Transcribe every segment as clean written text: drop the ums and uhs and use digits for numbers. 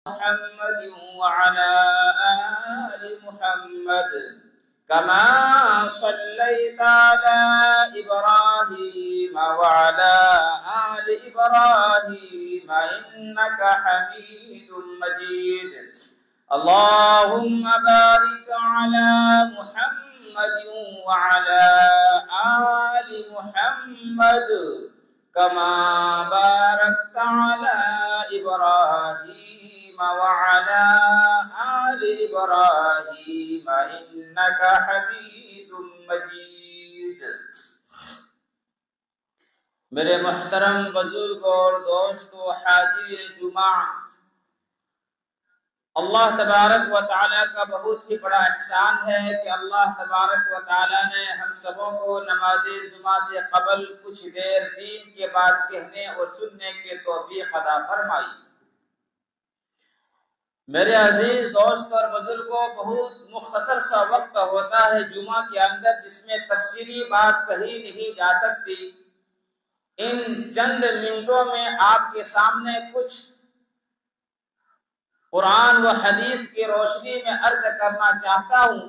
محمد وعلى آل محمد كما صليت على إبراهيم وعلى آل إبراهيم إنك حميد مجيد. اللهم بارك على محمد وعلى آل محمد كما باركت على إبراهيم وعلى آل إبراهيم إنك حميد مجيد. میرے محترم بزرگ اور دوستو حاضرین جمعہ، اللہ تبارک و تعالیٰ کا بہت ہی بڑا احسان ہے کہ اللہ تبارک و تعالیٰ نے ہم سبوں کو نماز جمعہ سے قبل کچھ دیر دین کے بات کہنے اور سننے کے توفیق عطا فرمائی. میرے عزیز دوست اور بزرگوں، بہت مختصر سا وقت ہوتا ہے جمعہ کے اندر جس میں تفصیلی بات کہی نہیں جا سکتی. ان چند منٹوں میں آپ کے سامنے کچھ قرآن و حدیث کی روشنی میں عرض کرنا چاہتا ہوں.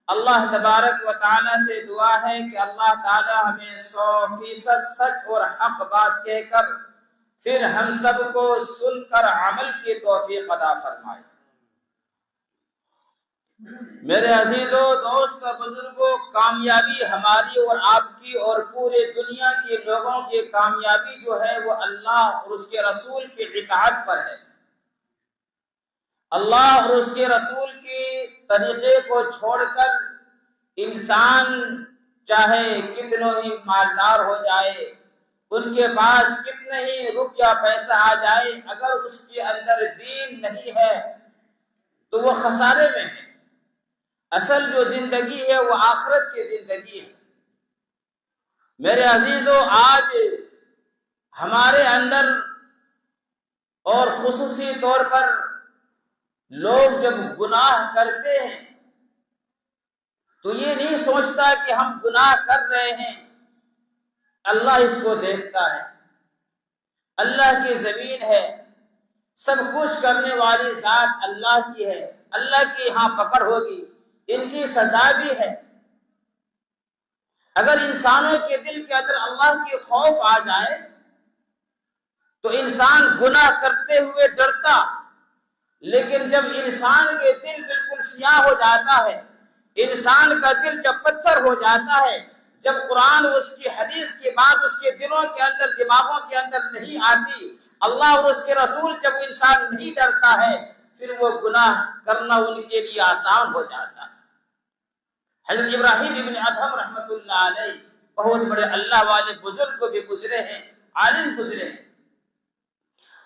اللہ تبارک و تعالیٰ سے دعا ہے کہ اللہ تعالیٰ ہمیں 100% سچ اور حق بات کہہ کر پھر ہم سب کو سن کر عمل کی توفیق عطا فرمائے. میرے عزیزوں، دوست اور بزرگوں، کامیابی ہماری اور آپ کی اور پورے دنیا کے لوگوں کی کامیابی جو ہے وہ اللہ اور اس کے رسول کی اطاعت پر ہے. اللہ اور اس کے رسول کے طریقے کو چھوڑ کر انسان چاہے کتنا ہی مالدار ہو جائے، ان کے پاس کتنے ہی روپیہ پیسہ آ جائے، اگر اس کے اندر دین نہیں ہے تو وہ خسارے میں ہے. اصل جو زندگی ہے وہ آخرت کی زندگی ہے. میرے عزیزوں، آج ہمارے اندر اور خصوصی طور پر لوگ جب گناہ کرتے ہیں تو یہ نہیں سوچتا کہ ہم گناہ کر رہے ہیں. اللہ اس کو دیکھتا ہے. اللہ کی زمین ہے، سب کچھ کرنے والی ذات اللہ کی ہے. اللہ کی یہاں پکڑ ہوگی، ان کی سزا بھی ہے. اگر انسانوں کے دل کے اندر اللہ کی خوف آ جائے تو انسان گناہ کرتے ہوئے ڈرتا. لیکن جب انسان کے دل بالکل سیاہ ہو جاتا ہے، انسان کا دل جب پتھر ہو جاتا ہے، جب قرآن اس کی حدیث کی بات اس کے دلوں کے اندر دماغوں کے اندر نہیں آتی، اللہ اور اس کے رسول جب انسان نہیں ڈرتا ہے، پھر وہ گناہ کرنا ان کے لیے آسان ہو جاتا ہے. حضرت ابراہیم ابن ادہم رحمۃ اللہ علیہ بہت بڑے اللہ والے بزرگ کو بھی گزرے ہیں، عالم گزرے ہیں.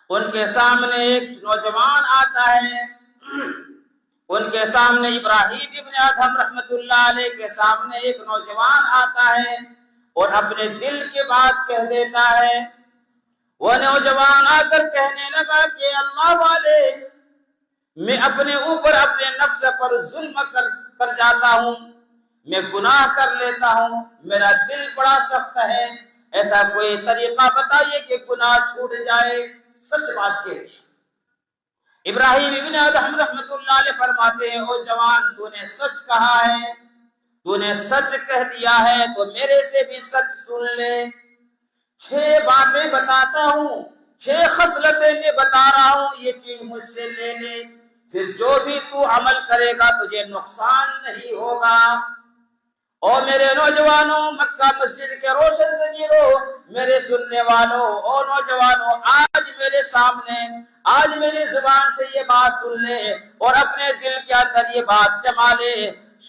ان کے سامنے ایک نوجوان آتا ہے، ان کے سامنے ابراہیم ابن ادہم رحمۃ اللہ علیہ کے سامنے ایک نوجوان آتا ہے اور اپنے دل کی بات کہہ دیتا ہے. وہ نوجوان آ کر کہنے لگا کہ اللہ والے، میں اپنے اوپر اپنے نفس پر ظلم کر جاتا ہوں، میں گناہ کر لیتا ہوں، میرا دل بڑا سخت ہے، ایسا کوئی طریقہ بتائیے کہ گناہ چھوٹ جائے. سچ بات کہہ دیا. ابراہیم ابن ادہم رحمۃ اللہ علیہ فرماتے ہیں، او جوان، تو نے سچ کہا ہے، تو نے سچ کہہ دیا ہے تو میرے سے بھی سچ سن لے. 6 باتیں بتاتا ہوں، 6 خصلتیں میں بتا رہا ہوں، یہ چیز مجھ سے لے لے، پھر جو بھی تو عمل کرے گا تجھے نقصان نہیں ہوگا. اور میرے نوجوانوں، مکہ مسجد کے روشن ضمیروں، میرے سننے والوں اور نوجوانوں، آج میرے سامنے، آج میری زبان سے یہ بات سن لے اور اپنے دل کے اندر یہ بات جما لے.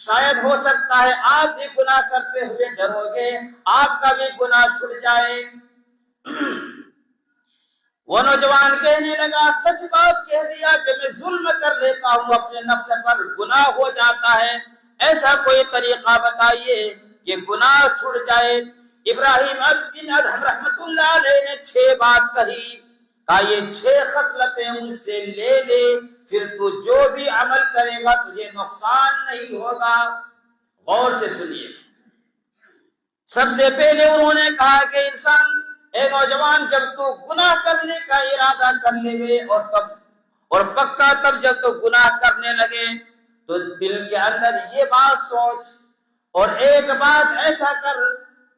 شاید ہو سکتا ہے آپ بھی گناہ کرتے ہوئے ڈرو گے، آپ کا بھی گناہ چھوٹ جائے. وہ نوجوان کہنے لگا، سچ بات کہہ دیا کہ میں ظلم کر لیتا ہوں، اپنے نفس پر گناہ ہو جاتا ہے، ایسا کوئی طریقہ بتائیے کہ گناہ چھوٹ جائے. ابراہیم بن ادہم رحمۃ اللہ علیہ نے 6 بات کہی، کہا یہ 6 خصلتیں مجھ سے لے لے، پھر تو جو بھی عمل کرے گا تجھے نقصان نہیں ہوگا. غور سے سنیے. سب سے پہلے انہوں نے کہا کہ انسان، اے نوجوان، جب تو گناہ کرنے کا ارادہ کر لے اور اور پکا تب جب تو گناہ کرنے لگے تو دل کے اندر یہ بات سوچ اور ایک بات ایسا کر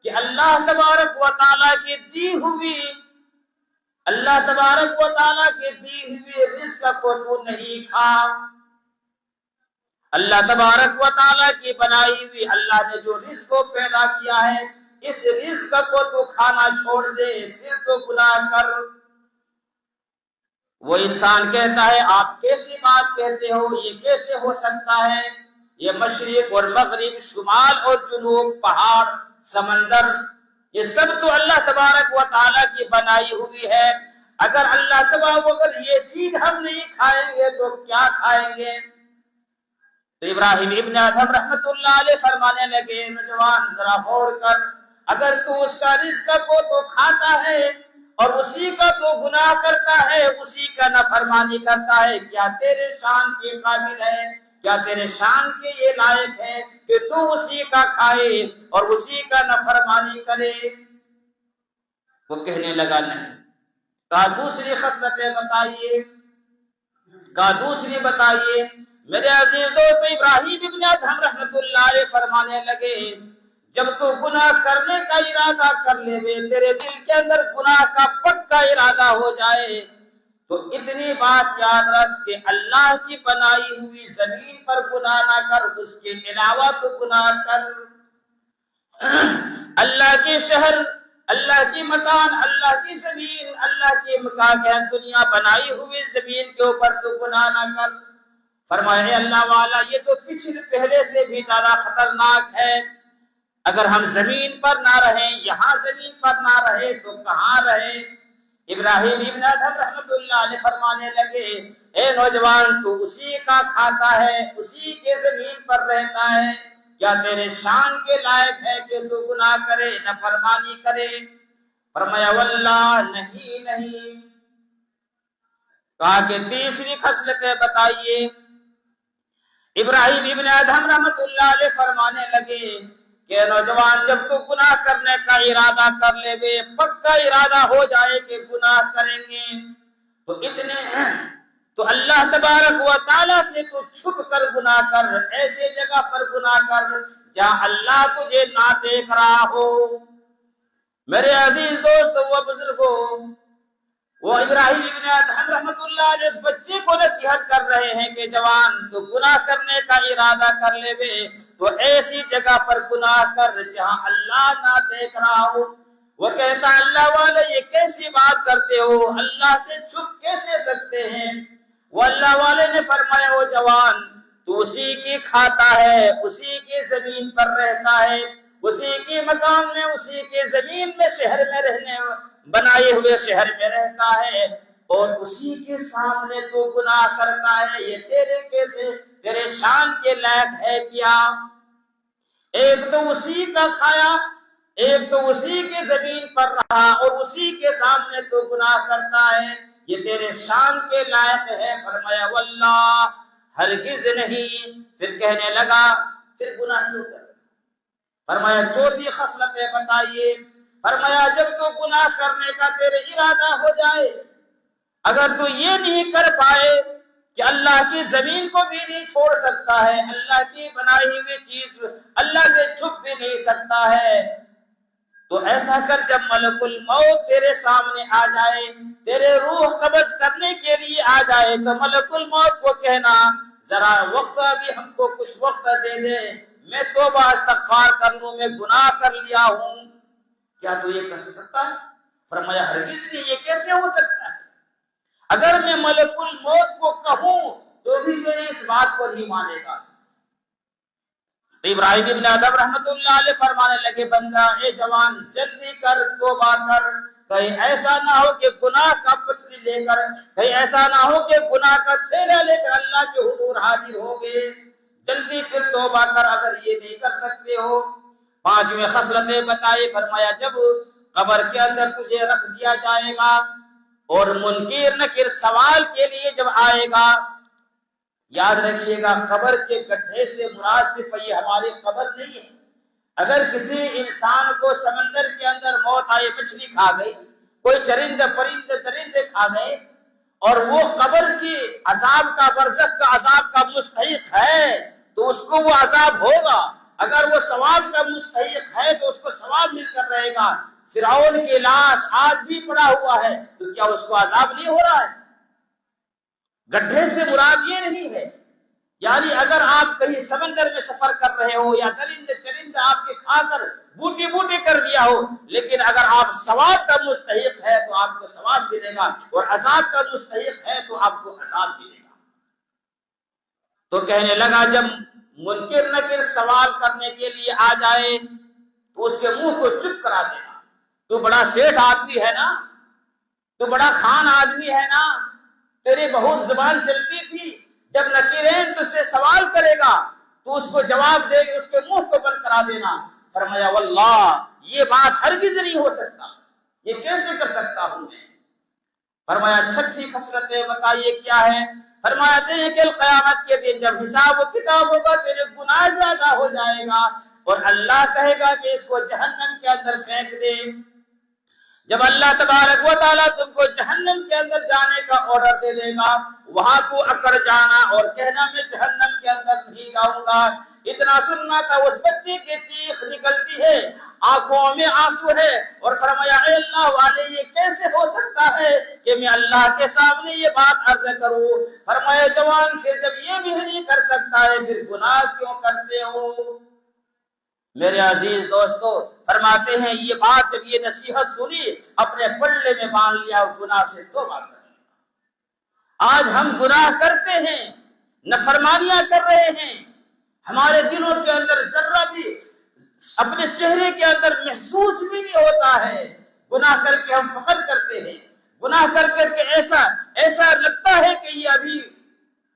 کہ اللہ تبارک و تعالیٰ کی دی ہوئی رزق کو تو نہیں کھا، اللہ تبارک و تعالیٰ کی بنائی ہوئی اللہ نے جو رزق کو پیدا کیا ہے اس رزق کو تو کھانا چھوڑ دے، پھر تو گناہ کر۔ وہ انسان کہتا ہے آپ کیسی بات کہتے ہو، یہ کیسے ہو سکتا ہے؟ یہ مشرق اور مغرب، شمال اور جنوب، پہاڑ، سمندر، یہ سب تو اللہ تبارک و تعالیٰ کی بنائی ہوئی ہے۔ اگر اللہ تبارک اگر یہ چیز ہم نہیں کھائیں گے تو کیا کھائیں گے؟ تو ابراہیم ابن ادھم رحمت اللہ علیہ فرمانے لگے نوجوان ذرا غور کر، اگر تو اس کا رزق کو تو کھاتا ہے اور اسی کا تو گناہ کرتا ہے، اسی کا نافرمانی کرتا ہے، کیا تیرے شان کے قابل ہے، کیا تیرے شان کے یہ لائق ہے کہ تو اسی کا کھائے اور اسی کا نافرمانی کرے؟ وہ کہنے لگا نہیں۔ کہا دوسری خصلتیں بتائیے، کہا دوسری بتائیے۔ میرے عزیز دوست ابراہیم ابن ادھم رحمت اللہ علیہ فرمانے لگے جب تو گناہ کرنے کا ارادہ کر لے، تیرے دل کے اندر گناہ کا پکا ارادہ ہو جائے تو اتنی بات یاد رکھ کہ اللہ کی بنائی ہوئی زمین پر گناہ نہ کر، اس کے علاوہ تو گناہ کر۔ اللہ کے شہر، اللہ کی مکان، اللہ کی زمین، اللہ کی مکان دنیا بنائی ہوئی زمین کے اوپر تو گناہ نہ کر۔ فرمایا اللہ والا یہ تو پہلے سے بھی زیادہ خطرناک ہے، اگر ہم زمین پر نہ رہیں، یہاں زمین پر نہ رہے تو کہاں رہے؟ ابراہیم ابن ادھم رحمت اللہ علیہ فرمانے لگے اے نوجوان تو اسی کا کھاتا ہے، اسی کے زمین پر رہتا ہے، کیا تیرے شان کے لائق ہے کہ تو گناہ کرے، نافرمانی کرے؟ فرمایا واللہ نہیں۔ کہا کہ تیسری خصلتیں بتائیے۔ ابراہیم ابن ادھم رحمت اللہ علیہ فرمانے لگے کہ نوجوان جب تو گناہ کرنے کا ارادہ کر لے گے، پکا ارادہ ہو جائے کہ گناہ کریں گے تو اللہ تبارک و تعالیٰ سے تو چھپ کر گناہ کر، ایسے جگہ پر گناہ کر جہاں اللہ تجھے نہ دیکھ رہا ہو۔ میرے عزیز دوست و بزرگوں، وہ ابراہیم ابن ادھم رحمت اللہ علیہ اس بچے کو نصیحت کر رہے ہیں کہ جوان تو گناہ کرنے کا ارادہ کر لے بے تو ایسی جگہ پر گناہ کر جہاں اللہ نہ دیکھ رہا ہو۔ وہ کہتا اللہ والے یہ کیسی بات کرتے ہو، اللہ سے چھپ کیسے سکتے ہیں؟ وہ اللہ والے نے فرمایا وہ جوان تو اسی کی کھاتا ہے، اسی کی زمین پر رہتا ہے، اسی کی مکان میں، اسی کی زمین میں، شہر میں رہنے بنائے ہوئے شہر میں رہتا ہے اور اسی کے سامنے تو گناہ کرتا ہے، یہ تیرے شان کے لائق ہے کیا؟ ایک تو اسی کا کھایا، ایک تو اسی کی زمین پر رہا اور اسی کے سامنے تو گناہ کرتا ہے، یہ تیرے شان کے لائق ہے؟ فرمایا واللہ ہرگز نہیں۔ پھر کہنے لگا پھر گناہ کیوں کر؟ فرمایا چوتھی خصلتیں بتائیے۔ فرمایا جب تو گناہ کرنے کا تیرے ارادہ ہو جائے، اگر تو یہ نہیں کر پائے کہ اللہ کی زمین کو بھی نہیں چھوڑ سکتا ہے، اللہ کی بنائی ہوئی چیز اللہ سے چھپ بھی نہیں سکتا ہے، تو ایسا کر جب ملک الموت تیرے سامنے آ جائے، تیرے روح قبض کرنے کے لیے آ جائے تو ملک الموت کو کہنا ذرا وقت ابھی ہم کو کچھ وقت دے دے، میں توبہ استغفار کر لوں، میں گناہ کر لیا ہوں۔ کیا تو یہ کر سکتا ہے؟ فرمایا ہرگز نہیں، یہ کیسے ہو سکتا ہے؟ اگر میں ملک الموت کو کہوں تو بھی میری اس بات کو نہیں مانے گا۔ ابراہیم ابن ادھم رحمت اللہ علیہ فرمانے لگے بندہ اے جوان جلدی کر، توبہ کر، کہیں ایسا نہ ہو کہ گناہ کا پتری لے کر، کہیں ایسا نہ ہو کہ گناہ کا تھیلا لے کر اللہ کے حضور حاضر ہو گئے، جلدی پھر توبہ کر اگر یہ نہیں کر سکتے ہو۔ پانچویں خصلتیں بتائی۔ فرمایا جب قبر کے اندر تجھے رکھ دیا جائے گا اور منکر نکر سوال کے لیے جب آئے گا، یاد رکھیے گا قبر کے گڈھے سے مراد صرف یہ ہماری قبر نہیں ہے۔ اگر کسی انسان کو سمندر کے اندر موت آئے، مچھلی کھا گئی، کوئی چرندے پرندے درندے کھا گئے اور وہ قبر کی عذاب کا، برزخ کا عذاب کا مستحق ہے تو اس کو وہ عذاب ہوگا، اگر وہ ثواب کا مستحق ہے تو اس کو ثواب مل کر رہے گا۔ فرعون کی لاش آج بھی پڑا ہوا ہے تو کیا اس کو عذاب نہیں ہو رہا ہے؟ گڈھے سے مراد یہ نہیں ہے، یعنی اگر آپ کہیں سمندر میں سفر کر رہے ہو یا درندے چرندے آپ کے کھا کر بوٹی بوٹی کر دیا ہو، لیکن اگر آپ ثواب کا مستحق ہے تو آپ کو ثواب ملے گا، اور عذاب کا مستحق ہے تو آپ کو عذاب ملے گا۔ تو کہنے لگا جب منکر نکر سوال کرنے کے لیے آ جائے تو اس کے منہ کو چپ کرا دینا۔ تو بڑا سیٹھ آدمی ہے نا، تو بڑا خان آدمی ہے نا، تیری بہت زبان چلتی تھی، جب نکیرین تجھ سے سوال کرے گا تو اس کو جواب دے کے اس کے منہ کو بند کرا دینا۔ فرمایا واللہ یہ بات ہرگز نہیں ہو سکتا، یہ کیسے کر سکتا ہوں میں؟ فرمایا چھٹی خصلتیں بتائیے کیا ہے؟ فرمایا ہیں کہ قیامت کے دن جب حساب و کتاب ہوگا تیرے گناہ زیادہ ہو جائے گا اور اللہ کہے گا کہ اس کو جہنم کے اندر پھینک دے۔ جب اللہ تبارک و تعالیٰ تم کو جہنم کے اندر جانے کا آرڈر دے دے گا، وہاں کو اکڑ جانا اور کہنا میں جہنم کے اندر نہیں جاؤں گا۔ اتنا سننا تھا اس بچے کی چیخ نکلتی ہے، آنکھوں میں آنسو ہے، اور فرمایا اے اللہ والے یہ کیسے ہو سکتا ہے کہ میں اللہ کے سامنے یہ بات عرض کروں؟ فرمایا جوان پھر جب یہ بھی نہیں کر سکتا ہے پھر گناہ کیوں کرتے ہو؟ میرے عزیز دوستو فرماتے ہیں یہ بات جب یہ نصیحت سنی اپنے پلے میں باندھ لیا اور گناہ سے توبہ کر لیا۔ آج ہم گناہ کرتے ہیں، نافرمانیاں کر رہے ہیں، ہمارے دلوں کے اندر ذرہ بھی اپنے چہرے کے اندر محسوس بھی نہیں ہوتا ہے، گناہ کر کے ہم فخر کرتے ہیں، گناہ کر کے ایسا لگتا ہے کہ یہ ابھی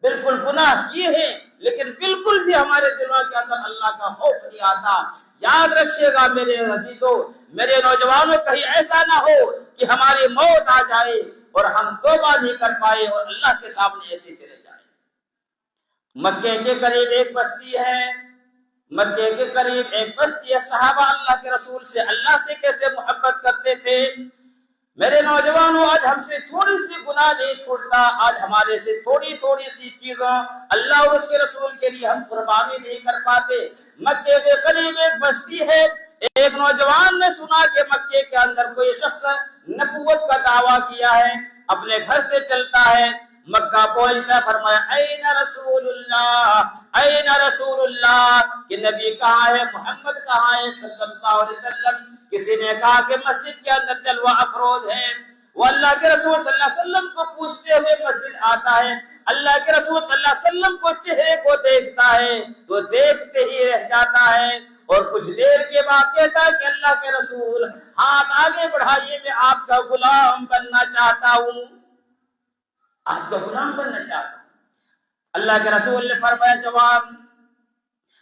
بالکل گناہ کیے ہیں، لیکن بالکل بھی ہمارے دلوں کے اندر اللہ کا خوف نہیں آتا۔ یاد رکھیے گا میرے عزیزو، میرے نوجوانوں، کہیں ایسا نہ ہو کہ ہماری موت آ جائے اور ہم توبہ نہیں کر پائے اور اللہ کے سامنے ایسے چلے جائیں۔ مکے کے قریب ایک بستی ہے، مکے کے قریب ایک بستی ہے، صحابہ اللہ کے رسول سے اللہ سے کیسے محبت کرتے تھے۔ میرے نوجوانوں آج ہم سے تھوڑی سی گناہ نہیں چھوٹتا، آج ہمارے سے تھوڑی سی چیزوں اللہ اور اس کے رسول کے لیے ہم قربانی نہیں کر پاتے۔ مکے کے قریب ایک بستی ہے، ایک نوجوان نے سنا کہ مکے کے اندر کوئی شخص نبوت کا دعویٰ کیا ہے، اپنے گھر سے چلتا ہے، مکہ پہنچتا، فرمایا این رسول اللہ، این رسول اللہ، کہ نبی کہاں ہے، محمد کہاں ہے صلی اللہ علیہ وسلم۔ کسی نے کہا کہ مسجد کے اندر جلوہ افروز ہے، وہ اللہ کے رسول صلی اللہ علیہ وسلم کو پوچھتے ہوئے مسجد آتا ہے، اللہ کے رسول صلی اللہ علیہ وسلم کو چہرے کو دیکھتا ہے تو دیکھتے ہی رہ جاتا ہے، اور کچھ دیر کے بعد کہتا ہے کہ اللہ کے رسول ہاتھ آگے بڑھائیے، میں آپ کا غلام بننا چاہتا ہوں، آپ کا غلام بننا چاہتا ہوں۔ اللہ کے رسول نے فرمایا جوان،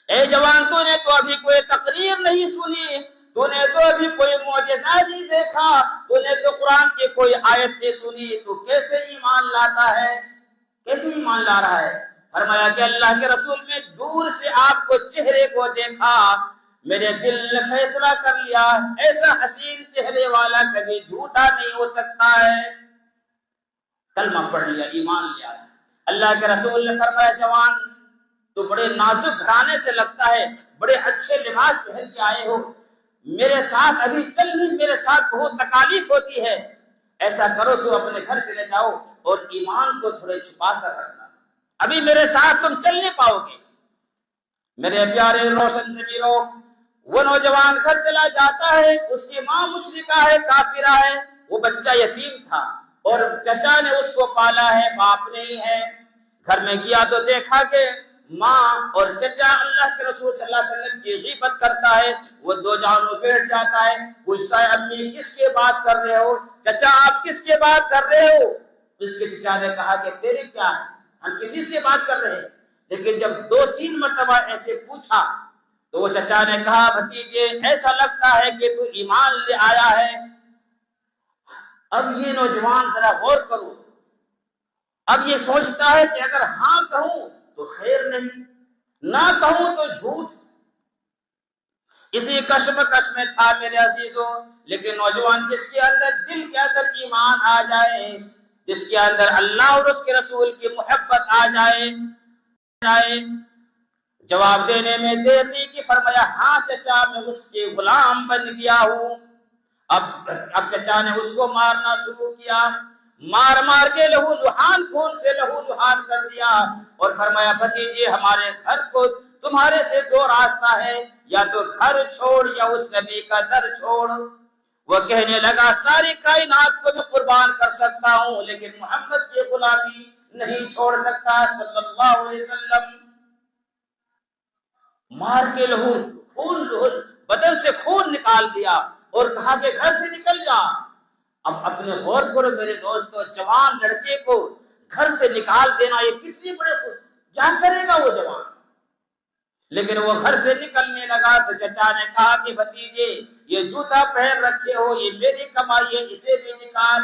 اے جوان تو نے تو ابھی کوئی تقریر نہیں سنی، تو نے تو ابھی کوئی معجزہ نہیں دیکھا، تو نے تو قرآن کی کوئی آیت نہیں سنی، تو کیسے ایمان لاتا ہے، کیسے ایمان لا رہا ہے؟ فرمایا کہ اللہ کے رسول نے دور سے آپ کو چہرے کو دیکھا، میرے دل نے فیصلہ کر لیا ایسا حسین چہرے والا کبھی جھوٹا نہیں ہو سکتا ہے، کلمہ پڑھ لیا، ایمان لیا۔ اللہ کے رسول نے فرمایا جوان تو بڑے نازک گھرانے سے لگتا ہے، بڑے اچھے لباس پہن کے آئے ہو، میرے ساتھ ابھی چلنے میرے ساتھ بہت تکالیف ہوتی ہے، ایسا کرو تو اپنے گھر چلے جاؤ اور ایمان کو تھوڑے چھپا کر رکھنا، ابھی میرے ساتھ تم چل نہیں پاؤ گے۔ میرے پیارے روشن ضمیروں، وہ نوجوان گھر چلا جاتا ہے، اس کی ماں مشرکہ ہے، کافرہ ہے، وہ بچہ یتیم تھا اور چچا نے اس کو پالا ہے، باپ نہیں ہے۔ گھر میں گیا تو دیکھا کہ ماں اور چچا اللہ کے رسول صلی اللہ علیہ وسلم کی غیبت کرتا ہے، وہ دو جانوں بیٹھ جاتا ہے، پوچھتا ہے امی کس کے بات کر رہے ہو، چچا آپ کس کے بات کر رہے ہو؟ اس کے چچا نے کہا کہ تیرے کیا ہے، ہم کسی سے بات کر رہے ہیں۔ لیکن جب 2-3 مرتبہ ایسے پوچھا تو وہ چچا نے کہا بھتیجے ایسا لگتا ہے کہ تو ایمان لے آیا ہے۔ اب یہ نوجوان ذرا غور کرو، اب یہ سوچتا ہے کہ اگر ہاں کہوں تو خیر نہیں، نہ کہوں تو جھوٹ، اسی کشمکش میں تھا میرے عزیزوں۔ لیکن نوجوان جس کے اندر دل کے اندر ایمان آ جائے، جس کے اندر اللہ اور اس کے رسول کی محبت آ جائے۔ جواب دینے میں دیر نہیں کی، فرمایا ہاں چچا میں اس کے غلام بن گیا ہوں۔ اب چچا نے اس کو مارنا شروع کیا، مار کے لہو لہان، خون سے لہو لہان کر دیا، اور فرمایا بھتیجے ہمارے گھر کو تمہارے سے دو راستہ ہے، یا تو گھر چھوڑ یا اس نبی کا در چھوڑ۔ وہ کہنے لگا ساری کائنات کو میں قربان کر سکتا ہوں لیکن محمد کی غلامی نہیں چھوڑ سکتا صلی اللہ علیہ وسلم۔ مار کے لہو خون بدن سے خون نکال دیا اور کہا کہ گھر سے نکل جا۔ اب اپنے غور کرو میرے دوستو، جوان لڑکے کو گھر سے نکال دینا یہ کتنی بڑے کیا کرے گا وہ جوان؟ لیکن وہ گھر سے نکلنے لگا تو چچا نے کہا کہ بھتیجے یہ جوتا پہن رکھے ہو یہ میری کمائی ہے، اسے بھی نکال۔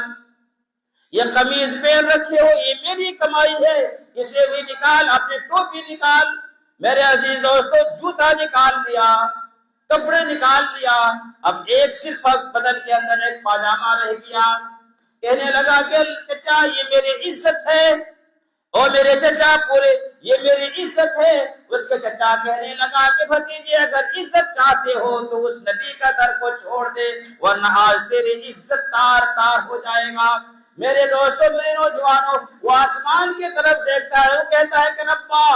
یہ قمیض پہن رکھے ہو یہ میری کمائی ہے، اسے بھی نکال۔ اپنے ٹوپی نکال۔ میرے عزیز دوستو جوتا نکال دیا، کپڑے نکال دیا، اب ایک صرف بدن کے اندر ایک پاجامہ رہ گیا۔ کہنے لگا کہ چچا یہ میری عزت ہے، اور میرے چچا پورے یہ میری عزت ہے۔ اس کے چچا کہنے لگا کہ بھتیجے اگر عزت چاہتے ہو تو اس نبی کا در کو چھوڑ دے ورنہ آج تیری عزت تار تار ہو جائے گا۔ میرے دوستو میرے نوجوانوں، وہ آسمان کی طرف دیکھتا ہے، وہ کہتا ہے کہ ربا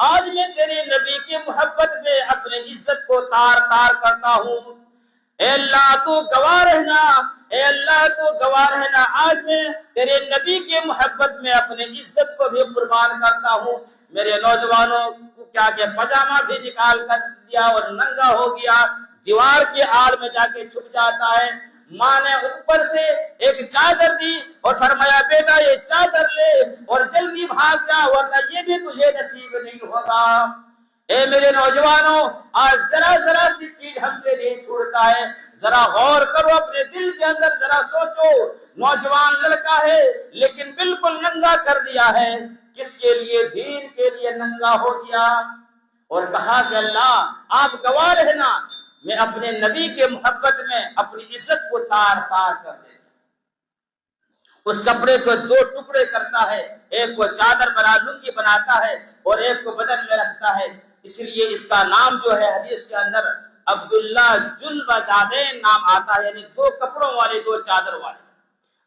آج میں تیرے نبی کی محبت میں اپنی عزت کو تار تار کرتا ہوں۔ اے اللہ تو گواہ رہنا، اے اللہ تو گواہ رہنا، آج میں تیرے نبی کی محبت میں اپنی عزت کو بھی قربان کرتا ہوں۔ میرے نوجوانوں کیا کہ پاجامہ بھی نکال کر دیا اور ننگا ہو گیا، دیوار کے آڑ میں جا کے چھپ جاتا ہے۔ ماں نے اوپر سے ایک چادر دی اور فرمایا بیٹا یہ چادر لے اور جلدی بھاگ جا ورنہ یہ بھی تجھے نصیب نہیں ہوگا۔ اے میرے نوجوانوں آج ذرا سی چیز ہم سے نہیں چھوڑتا ہے، ذرا غور کرو اپنے دل کے اندر، ذرا سوچو نوجوان لڑکا ہے لیکن بالکل ننگا کر دیا ہے، کس کے لیے؟ دین کے لیے ننگا ہو گیا، اور کہا کہ اللہ آپ گواہ رہنا میں اپنے نبی کے محبت میں اپنی عزت کو تار تار کر دیتا۔ اس کپڑے کو دو ٹکڑے کرتا ہے، ایک کو چادر بنا لنگی بناتا ہے اور ایک کو بدن میں رکھتا ہے، اس لیے اس کا نام جو ہے حدیث کے اندر عبداللہ جلبزادین نام آتا ہے، یعنی دو کپڑوں والے، دو چادر والے۔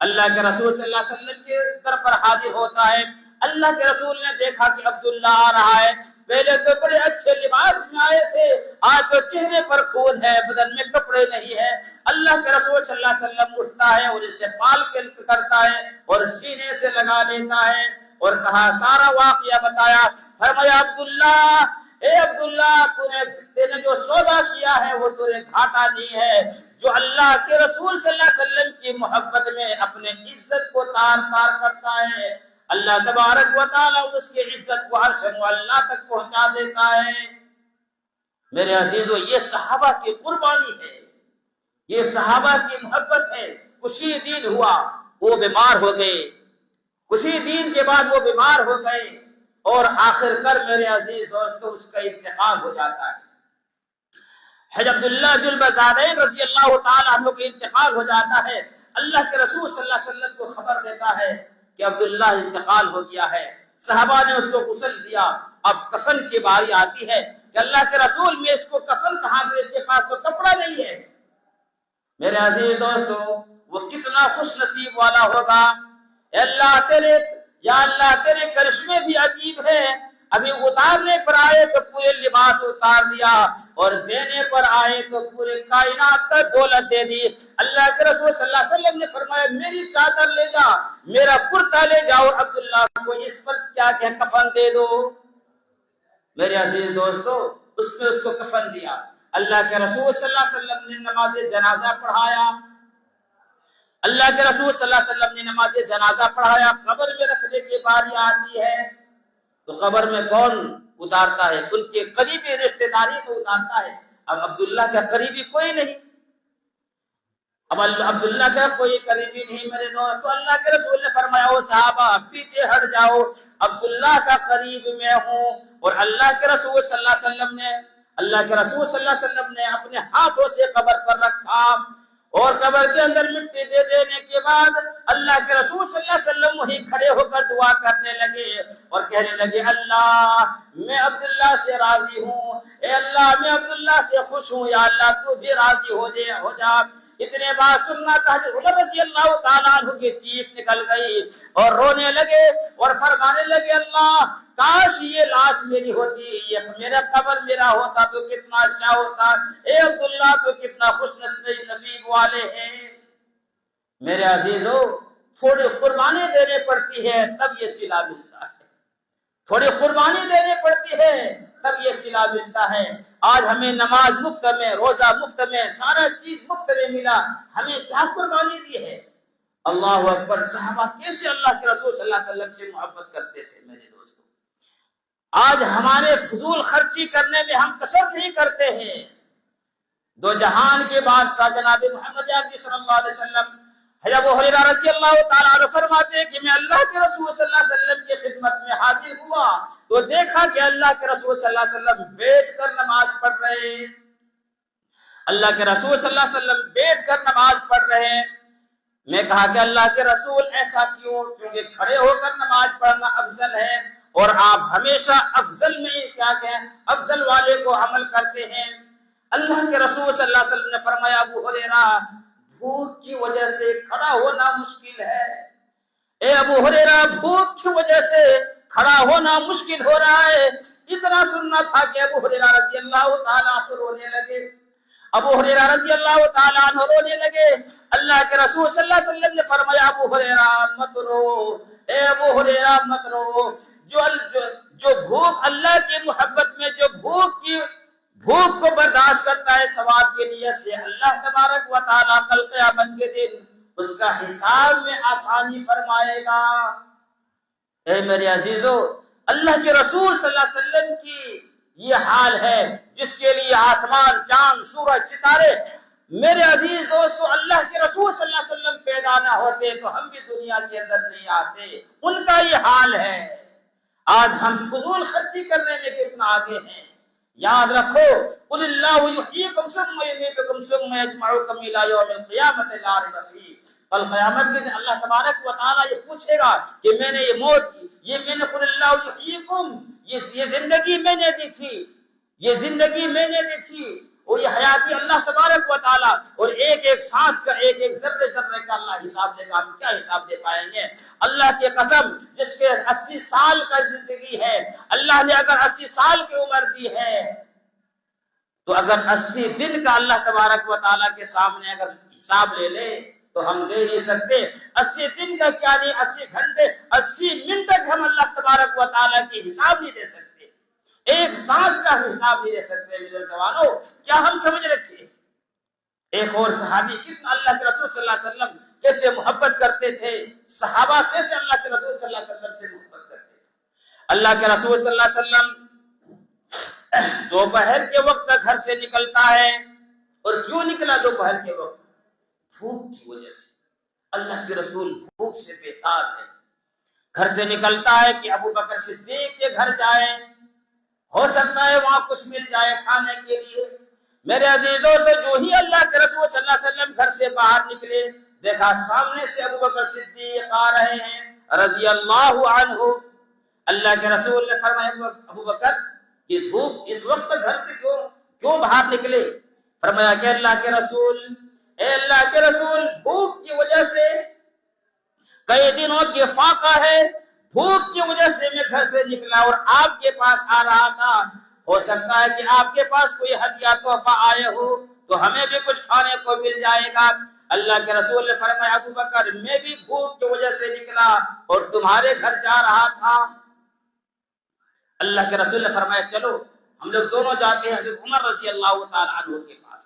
اللہ کے رسول صلی اللہ علیہ وسلم کے در پر حاضر ہوتا ہے۔ اللہ کے رسول نے دیکھا کہ عبداللہ آ رہا ہے، پہلے تو بڑے اچھے لباس میں آئے تھے، آج تو چہرے پر خون ہے، بدن میں کپڑے نہیں ہے۔ اللہ کے رسول صلی اللہ علیہ وسلم اٹھتا ہے اور استقبال کرتا ہے اور سینے سے لگا لیتا ہے اور کہا سارا واقعہ بتایا۔ فرمایا عبداللہ اے عبداللہ تو نے جو سودا کیا ہے وہ تجھے گھاٹا نہیں ہے، جو اللہ کے رسول صلی اللہ علیہ وسلم کی محبت میں اپنے عزت کو تار تار کرتا ہے، اللہ تبارک و تعالیٰ اس کی عزت کو عرش معلیٰ تک پہنچا دیتا ہے۔ میرے عزیزو یہ صحابہ کی قربانی ہے، یہ صحابہ کی محبت ہے۔ کچھ ہی دن ہوا وہ بیمار ہو گئے، کچھ ہی دن کے بعد وہ بیمار ہو گئے اور آخر کر میرے عزیز دوستو اس کا انتقال ہو جاتا ہے۔ حضرت عبداللہ جلبزادین رضی اللہ تعالیٰ عنہ کا انتقال ہو جاتا ہے۔ اللہ کے رسول صلی اللہ علیہ وسلم کو خبر دیتا ہے کہ عبداللہ انتقال ہو گیا ہے۔ صحابہ نے اس کو غسل دیا، اب کفن کی باری آتی ہے کہ اللہ کے رسول میں اس کو کفن کہاں دے، اس کے پاس تو کپڑا نہیں ہے۔ میرے عزیز دوستو وہ کتنا خوش نصیب والا ہوگا۔ اے اللہ تیرے کرشمے بھی عجیب ہے، ابھی اتارنے پر آئے تو پورے لباس اتار دیا اور دینے پر آئے تو پورے کائنات کا دولت دے دی۔ اللہ کے رسول صلی اللہ علیہ وسلم نے فرمایا میری چادر لے جا، میرا کرتا لے جاؤ، عبداللہ کو اس پر کیا کہ کفن دے دو۔ میرے عزیز دوستو اس نے اس کو کفن دیا۔ اللہ کے رسول صلی اللہ علیہ وسلم نے نماز جنازہ پڑھایا، اللہ کے رسول صلی اللہ علیہ وسلم نے نماز جنازہ پڑھایا۔ قبر میں رکھنے کی باری آتی ہے تو قبر میں کون اتارتا ہے؟ ان کے قریبی رشتہ داری کو اتارتا ہے۔ اب عبداللہ کا قریبی کوئی نہیں، اب عبداللہ کا کوئی قریبی نہیں۔ میرے دوستو اللہ کے رسول نے فرمایا او صحابہ پیچھے ہٹ جاؤ، عبداللہ کا قریب میں ہوں۔ اور اللہ کے رسول صلی اللہ علیہ وسلم نے اپنے ہاتھوں سے قبر پر رکھا اور قبر کے اندر مٹی دے دینے کے بعد اللہ کے رسول صلی اللہ علیہ وسلم وہیں کھڑے ہو کر دعا کرنے لگے اور کہنے لگے اللہ میں عبداللہ سے راضی ہوں، اے اللہ میں عبداللہ سے خوش ہوں، یا اللہ تو بھی راضی ہو جا۔ اتنے بات سننا تھا کہ عمر رضی اللہ تعالیٰ عنہ کی چیخ نکل گئی اور رونے لگے اور فرمانے لگے اللہ کاش یہ لاش میری ہوتی، یہ میرا قبر میرا ہوتا تو کتنا اچھا ہوتا، اے عبداللہ تو کتنا خوش نصیب والے ہیں۔ میرے عزیزو تھوڑی قربانی دینے پڑتی ہے تب یہ صلہ ملتا ہے، تھوڑی قربانی دینے پڑتی ہے تب یہ صلہ ملتا ہے۔ آج ہمیں نماز مفت میں، روزہ مفت میں، سارا چیز مفت میں ملا، ہمیں کیا قربانی دی ہے؟ اللہ اکبر۔ صحابہ کیسے اللہ کے رسول صلی اللہ علیہ وسلم سے محبت کرتے تھے میرے دوستو۔ آج ہمارے فضول خرچی کرنے میں ہم کسر نہیں کرتے ہیں۔ دو جہان کے بادشاہ جناب محمد عربی صلی اللہ علیہ وسلم حضرت ابو ہریرہ رضی اللہ تعالیٰ عنہ فرماتے ہیں کہ میں اللہ کے رسول صلی اللہ علیہ وسلم کی خدمت میں حاضر ہوا تو دیکھا کہ اللہ کے رسول صلی اللہ علیہ وسلم بیٹھ کر نماز پڑھ رہے ہیں، اللہ کے رسول صلی اللہ علیہ وسلم بیٹھ کر نماز پڑھ رہے ہیں۔ میں کہا کہ اللہ کے رسول ایسا کیوں؟ کیونکہ کھڑے ہو کر نماز پڑھنا افضل ہے اور آپ ہمیشہ افضل میں کیا کہیں افضل والے کو عمل کرتے ہیں۔ اللہ کے رسول صلی اللہ علیہ وسلم نے فرمایا ابو ہریرہ بھوک کی وجہ سے کھڑا ہونا مشکل ہے، اے ابو ہریرہ بھوک کی وجہ سے کھڑا ہونا مشکل ہو رہا ہے۔ اتنا سننا تھا کہ ابو ہریرہ رضی اللہ تعالیٰ عنہ رونے لگے، ابو ہریرہ رضی اللہ تعالیٰ عنہ رونے لگے۔ اللہ کے رسول صلی اللہ علیہ وسلم نے فرمایا ابو ہریرہ مت رو، اے ابو ہریرہ مت رو، جو بھوک اللہ کی محبت میں جو بھوک کو برداشت کرتا ہے ثواب کے نیت سے، اللہ تبارک و تعالیٰ کل قیامت کے دن اس کا حساب میں آسانی فرمائے گا۔ اے میرے عزیزو اللہ کے رسول صلی اللہ علیہ وسلم کی یہ حال ہے جس کے لیے آسمان، چاند، سورج، ستارے، میرے عزیز دوستو اللہ کے رسول صلی اللہ علیہ وسلم پیدا نہ ہوتے تو ہم بھی دنیا کے اندر نہیں آتے، ان کا یہ حال ہے۔ آج ہم فضول خرچی کرنے میں کتنا آگے ہیں۔ یاد رکھو قل اللہ یحییکم ثم یمیتکم ثم یجمعکم الی یوم القیامۃ لا ریب فیہ۔ کل قیامت کے دن اللہ تبارک و تعالیٰ یہ پوچھے گا کہ میں نے یہ موت میں نے قل اللہ یحییکم یہ زندگی میں نے دی تھی، یہ زندگی میں نے دی تھی اور یہ حیاتی اللہ تبارک و تعالیٰ اور ایک ایک سانس کا ایک ایک ذرے ذرے کا اللہ حساب دے گا۔ ہم کیا حساب دے پائیں گے؟ اللہ کی قسم جس کے 80 سال کا زندگی ہے، اللہ نے اگر 80 سال کی عمر دی ہے تو اگر 80 دن کا اللہ تبارک و تعالیٰ کے سامنے اگر حساب لے لے تو ہم دے نہیں سکتے۔ 80 دن کا کیا نہیں، 80 گھنٹے 80 منٹ تک ہم اللہ تبارک و تعالیٰ کی حساب نہیں دے سکتے، ایک سانس کا حساب نہیں دے سکتے۔ میرے جوانوں کیا ہم سمجھ رکھے؟ ایک اور صحابی کتنا اللہ کے رسول صلی اللہ علیہ وسلم کیسے محبت کرتے تھے، صحابہ کیسے اللہ کے رسول صلی اللہ علیہ وسلم سے محبت کرتے تھے۔ اللہ کے رسول صلی اللہ علیہ وسلم دوپہر کے وقت گھر سے نکلتا ہے، اور کیوں نکلا دوپہر کے وقت؟ بھوک کی وجہ سے۔ اللہ کے رسول بھوک سے بیتاب ہے، گھر سے نکلتا ہے کہ ابو بکر صدیق کے گھر جائیں، ہو سکتا ہے وہاں کچھ مل جائے کھانے کے لیے۔ میرے عزیزوں تو جو ہی اللہ کے رسول صلی اللہ علیہ وسلم گھر سے باہر نکلے، دیکھا سامنے سے ابو بکر صدیق آ رہے ہیں رضی اللہ عنہ۔ اللہ کے رسول نے فرمایا ابو بکر یہ دھوپ اس وقت گھر سے کیوں باہر نکلے؟ فرمایا کہ اللہ کے رسول، اے اللہ کے رسول بھوک کی وجہ سے کئی دنوں کی فاقہ ہے، بھوک کی وجہ سے میں گھر سے نکلا اور آپ کے پاس آ رہا تھا، ہو سکتا ہے کہ آپ کے پاس کوئی ہدیہ تحفہ آئے ہو تو ہمیں بھی کچھ کھانے کو مل جائے گا۔ اللہ کے رسول نے فرمایا ابو بکر میں بھی بھوک کی وجہ سے نکلا اور تمہارے گھر جا رہا تھا۔ اللہ کے رسول نے فرمایا چلو ہم لوگ دونوں جاتے ہیں حضرت عمر رضی اللہ تعالیٰ عنہ کے پاس۔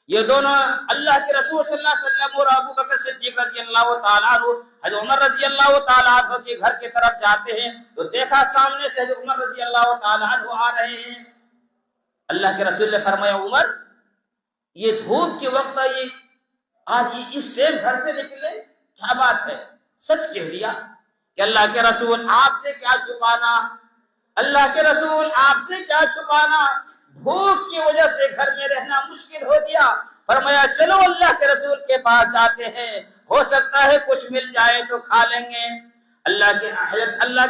یہ دونوں اللہ کے رسول صلی اللہ علیہ وسلم اور ابو بکر صدیق رضی اللہ تعالیٰ عنہ حضرت عمر رضی اللہ تعالیٰ عنہ کے گھر کی طرف جاتے ہیں تو دیکھا سامنے سے حضرت عمر رضی اللہ تعالیٰ عنہ آ رہے ہیں۔ اللہ کے رسول نے فرمایا عمر یہ دھوپ کے وقت آج اس ٹائم گھر سے نکلے، کیا بات ہے؟ سچ کہہ دیا کہ اللہ کے رسول آپ سے کیا چھپانا، اللہ کے رسول آپ سے کیا چھپانا، بھوک کی وجہ سے گھر میں رہنا مشکل ہو گیا۔ فرمایا چلو اللہ کے رسول کے پاس جاتے ہیں، ہو سکتا ہے کچھ مل جائے تو کھا لیں گے۔ اللہ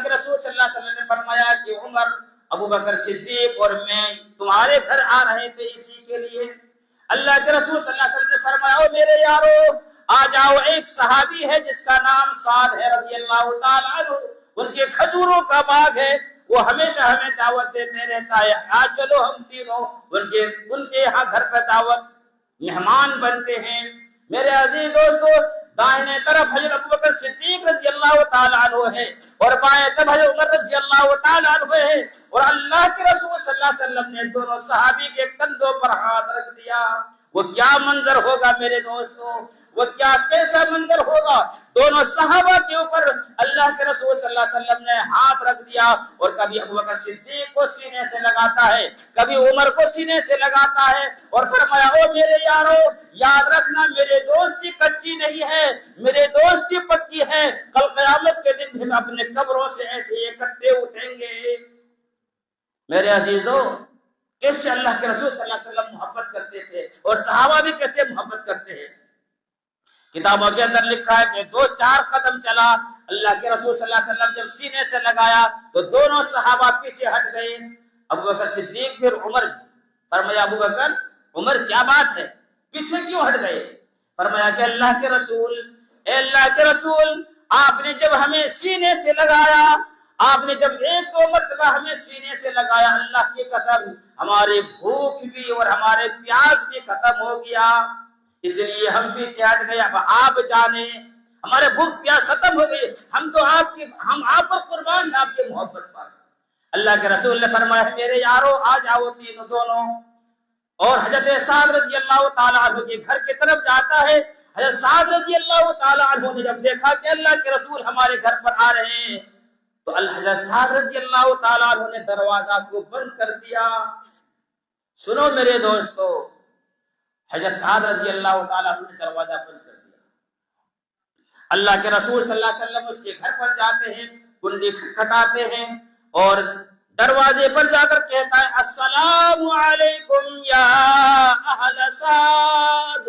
کے رسول صلی اللہ علیہ وسلم نے فرمایا کہ عمر، ابو بکر صدیق اور میں تمہارے گھر آ رہے تھے اسی کے لیے۔ اللہ کے رسول صلی اللہ علیہ وسلم نے فرمایا او میرے یارو آ جاؤ، ایک صحابی ہے جس کا نام سعد ہے رضی اللہ تعالیٰ عنہ، ان کے کھجوروں کا باغ ہے، وہ ہمیشہ ہمیں دعوت دیتے رہتا ہے، آج چلو ہم تینوں ان کے یہاں گھر پر دعوت مہمان بنتے ہیں۔ میرے عزیز دوستو، دائیں طرف حضرت ابو بکر صدیق رضی اللہ تعالیٰ عنہ ہے اور بائیں طرف حضرت عمر رضی اللہ تعالیٰ عنہ ہے، اور اللہ کے رسول صلی اللہ علیہ وسلم نے دونوں صحابی کے کندھوں پر ہاتھ رکھ دیا۔ وہ کیا منظر ہوگا میرے دوستو، وہ کیا کیسا منظر ہوگا، دونوں صحابہ کے اوپر اللہ کے رسول صلی اللہ علیہ وسلم نے ہاتھ رکھ دیا، اور کبھی ابو بکر صدیق کو سینے سے لگاتا ہے، کبھی عمر کو سینے سے لگاتا ہے، اور فرمایا او میرے یارو یاد رکھنا میرے دوستی کچی نہیں ہے، میرے دوستی پکی ہے، کل قیامت کے دن ہم اپنے قبروں سے ایسے اکٹھے اٹھیں گے۔ میرے عزیزو، کیسے اللہ کے رسول صلی اللہ علیہ وسلم محبت کرتے تھے اور صحابہ بھی کیسے محبت کرتے ہیں۔ کتابوں کے اندر لکھا ہے کہ 2-4 قدم چلا، اللہ کے رسول صلی اللہ علیہ وسلم جب سینے سے لگایا تو دونوں صحابہ پیچھے ہٹ گئے، ابو بکر صدیق پھر عمر بھی۔ فرمایا ابو بکر عمر کیا بات ہے، پیچھے کیوں ہٹ گئے؟ فرمایا کہ اللہ کے رسول، اے اللہ کے رسول، آپ نے جب ہمیں سینے سے لگایا، آپ نے جب 1-2 مرتبہ ہمیں سینے سے لگایا، اللہ کی قسم ہماری بھوک بھی اور ہمارے پیاس بھی ختم ہو گیا، اس لیے ہم پیچھے ہٹ گئے۔ اب آپ جانے، ہمارے بھوک پیاس ختم ہو گئی، ہم آپ پر قربان، آپ کی محبت پر۔ اللہ کے رسول نے فرمایا میرے یارو آ جاؤ تینوں دونوں، اور حضرت سعد رضی اللہ تعالیٰ عنہ کے گھر کی طرف جاتا ہے۔ حضرت سعد رضی اللہ تعالیٰ عنہ نے جب دیکھا کہ اللہ کے رسول ہمارے گھر پر آ رہے ہیں تو حضرت سعد رضی اللہ تعالیٰ عنہ نے دروازہ کو بند کر دیا۔ سنو میرے دوستو، حضرت سعد رضی اللہ تعالیٰ عنہ نے دروازہ بند کر دیا۔ اللہ کے رسول صلی اللہ علیہ وسلم اس کے گھر پر جاتے ہیں، کنڈی کھٹکھٹاتے ہیں اور دروازے پر جا کر کہتا ہے السلام علیکم یا اہل سعد،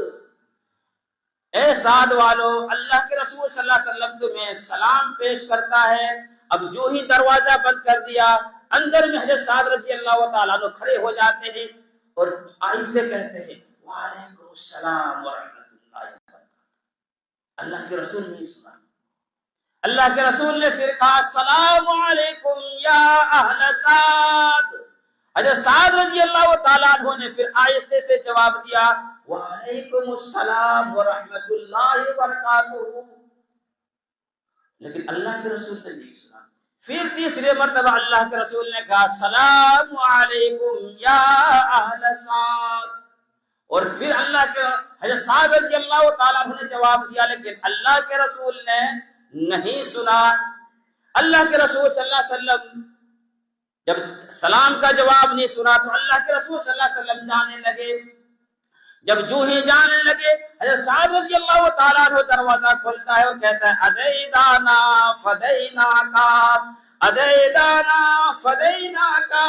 اے سعد والو، اللہ کے رسول صلی اللہ علیہ وسلم تمہیں سلام پیش کرتا ہے۔ اب جو ہی دروازہ بند کر دیا، اندر میں حضرت سعد رضی اللہ تعالیٰ عنہ کھڑے ہو جاتے ہیں اور آہستہ کہتے ہیں وعلیکم السلام ورحمۃ اللہ وبرکاتہ۔ اللہ کے رسول نے سنا، اللہ کے رسول نے پھر کہا السلام علیکم یا اہل سعد۔ حضرت سعد رضی اللہ تعالیٰ عنہ نے پھر آہستہ سے جواب دیا وعلیکم السلام ورحمۃ اللہ وبرکاتہ، لیکن اللہ کے رسول نے نہیں سنا۔ پھر تیسرے مرتبہ اللہ کے رسول نے کہا السلام علیکم یا اہل سعد، اور پھر اللہ کے حضرت سعد رضی اللہ تعالیٰ عنہ نے جواب دیا، لیکن اللہ کے رسول نے نہیں سنا۔ اللہ کے رسول صلی اللہ علیہ وسلم جب سلام کا جواب نہیں سنا تو اللہ کے رسول صلی اللہ علیہ وسلم جانے لگے۔ جب جو ہی جانے لگے، حضرت سعد رضی اللہ تعالیٰ عنہ دروازہ کھولتا ہے اور کہتا ہے ادیدانا فدیناکا، ادیدانا فدیناکا،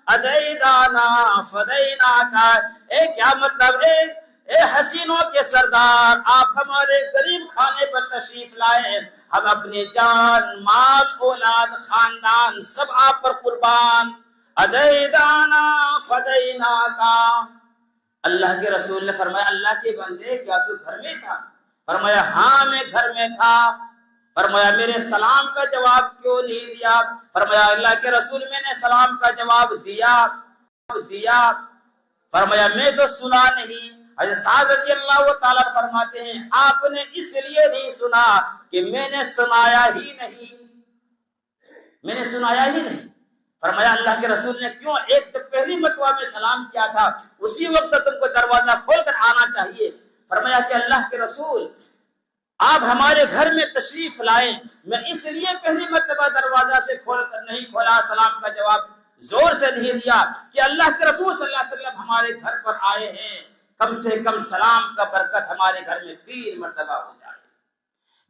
ادیدانا فدیناکا۔ اے کیا مطلب ہے؟ اے حسینوں کے سردار، آپ ہمارے غریب خانے پر تشریف لائے، ہم اپنی جان، مال، اولاد، خاندان سب آپ پر قربان۔ ادیدانا فدیناکا۔ اللہ کے رسول نے فرمایا اللہ کے بندے کیا تو گھر میں تھا؟ فرمایا ہاں میں گھر میں تھا۔ فرمایا میرے سلام کا جواب کیوں نہیں دیا؟ فرمایا اللہ کے رسول میں نے سلام کا جواب دیا۔ فرمایا میں تو سنا نہیں۔ حضرت سعد رضی اللہ تعالیٰ فرماتے ہیں آپ نے اس لیے نہیں سنا کہ میں نے سنایا ہی نہیں، میں نے سنایا ہی نہیں۔ فرمایا اللہ کے رسول نے کیوں؟ ایک تو پہلی مرتبہ میں سلام کیا تھا، اسی وقت تم کو دروازہ کھول کر آنا چاہیے۔ فرمایا کہ اللہ کے رسول آپ ہمارے گھر میں تشریف لائے، میں اس لیے پہلی مرتبہ دروازہ سے نہیں کھولا، سلام کا جواب زور سے نہیں دیا کہ اللہ کے رسول صلی اللہ علیہ وسلم ہمارے گھر پر آئے ہیں، کم سے کم سلام کا برکت ہمارے گھر میں 3 مرتبہ ہو جائے۔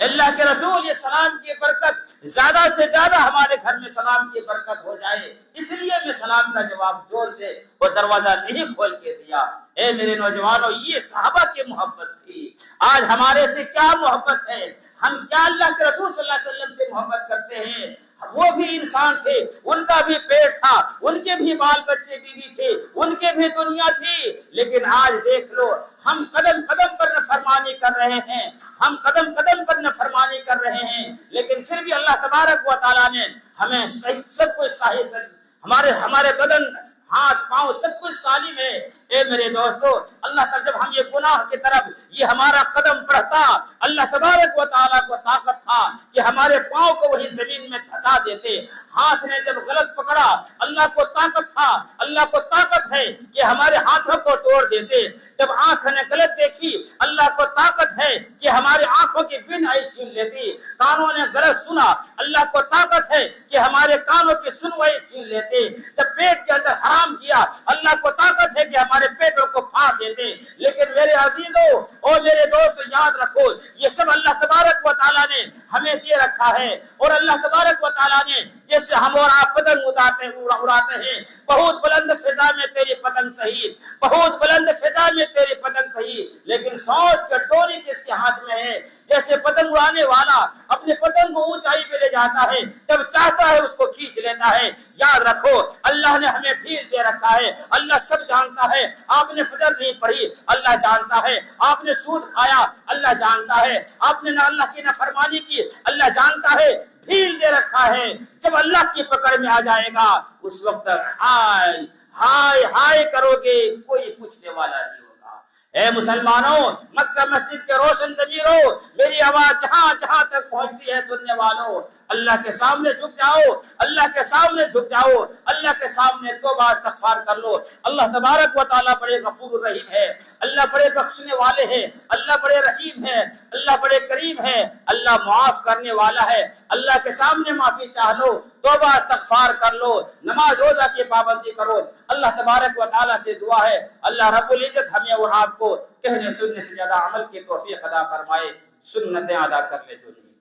اللہ کے رسول یہ سلام کی برکت زیادہ سے زیادہ ہمارے گھر میں سلام کی برکت ہو جائے، اس لیے میں سلام کا جواب زور سے وہ دروازہ نہیں کھول کے دیا۔ اے میرے نوجوانوں، یہ صحابہ کی محبت تھی۔ آج ہمارے سے کیا محبت ہے؟ ہم کیا اللہ کے رسول صلی اللہ علیہ وسلم سے محبت کرتے ہیں؟ وہ بھی انسان تھے، ان کا بھی پیٹ تھا، ان کے بھی بال بچے بیوی تھے، ان کے بھی دنیا تھی، لیکن آج دیکھ لو ہم قدم قدم پر نافرمانی کر رہے ہیں، ہم قدم قدم پر نافرمانی کر رہے ہیں، لیکن پھر بھی اللہ تبارک و تعالیٰ نے ہمیں سب کچھ صحیح، ہمارے بدن، ہاتھ پاؤں سب کچھ سالم ہے۔ اے میرے دوستو، اللہ کا جب ہم یہ گناہ کی طرف یہ ہمارا قدم بڑھتا، اللہ تبارک و تعالیٰ کو طاقت تھا کہ ہمارے پاؤں کو وہی زمین میں دھسا دیتے۔ ہاتھ نے جب غلط پکڑا، اللہ کو طاقت تھا، اللہ کو طاقت ہے کہ ہمارے ہاتھوں کو توڑ دیتے۔ جب آنکھ نے غلط دیکھی، اللہ کو طاقت ہے کہ ہماری آنکھوں کی بینائی چھین لیتی۔ کانوں نے غلط سنا، اللہ کو طاقت ہے کہ ہمارے کانوں کی سنوائی چھین لیتے۔ جب پیٹ کے اندر حرام کیا، اللہ کو طاقت ہے کہ ہمارے پیٹوں کو پھاڑ دیتے۔ لیکن میرے عزیزوں اور میرے دوست، یاد رکھو یہ سب اللہ تبارک و تعالیٰ نے ہمیں دے رکھا ہے، اور اللہ تبارک و تعالیٰ نے جیسے ہم اور آپ پتنگ اڑاتے ہیں، بہت بلند فضا میں تیری پتنگ صحیح، بہت بلند فضا میں تیری پتنگ صحیح، لیکن سوچ کا ڈوری کس کے ہاتھ میں ہے؟ جیسے پتنگ اڑانے والا اپنے پتنگ کو اونچائی پہ لے جاتا ہے، جب چاہتا ہے اس کو کھینچ لیتا ہے۔ یاد رکھو اللہ نے ہمیں ڈھیل دے رکھا ہے، اللہ سب جانتا ہے۔ آپ نے فجر نہیں پڑھی، اللہ جانتا ہے۔ آپ نے سود کھایا، اللہ جانتا ہے۔ آپ نے اللہ کی نافرمانی کی، اللہ جانتا ہے۔ ڈھیل دے رکھا ہے، جب اللہ کی پکڑ میں آ جائے گا اس وقت ہائے ہائے ہائے کرو گے، کوئی پوچھنے والا نہیں ہوگا۔ اے مسلمانوں، مکہ مسجد کے روشن ضمیروں، میری آواز جہاں جہاں تک پہنچتی ہے سننے والوں، اللہ کے سامنے جھک جاؤ، اللہ کے سامنے جھک جاؤ، اللہ کے سامنے توبہ استغفار کر لو۔ اللہ تبارک و تعالیٰ بڑے غفور الرحیم ہے، اللہ بڑے بخشنے والے ہیں، اللہ بڑے رحیم ہے، اللہ بڑے کریم ہے، اللہ معاف کرنے والا ہے۔ اللہ کے سامنے معافی چاہ لو، توبہ استغفار کر لو، نماز روزہ کی پابندی کرو۔ اللہ تبارک و تعالیٰ سے دعا ہے اللہ رب العزت ہمیں اور آپ کو کہنے سننے سے زیادہ عمل کی توفیق عطا فرمائے، سنتیں ادا کرنے جو نہیں۔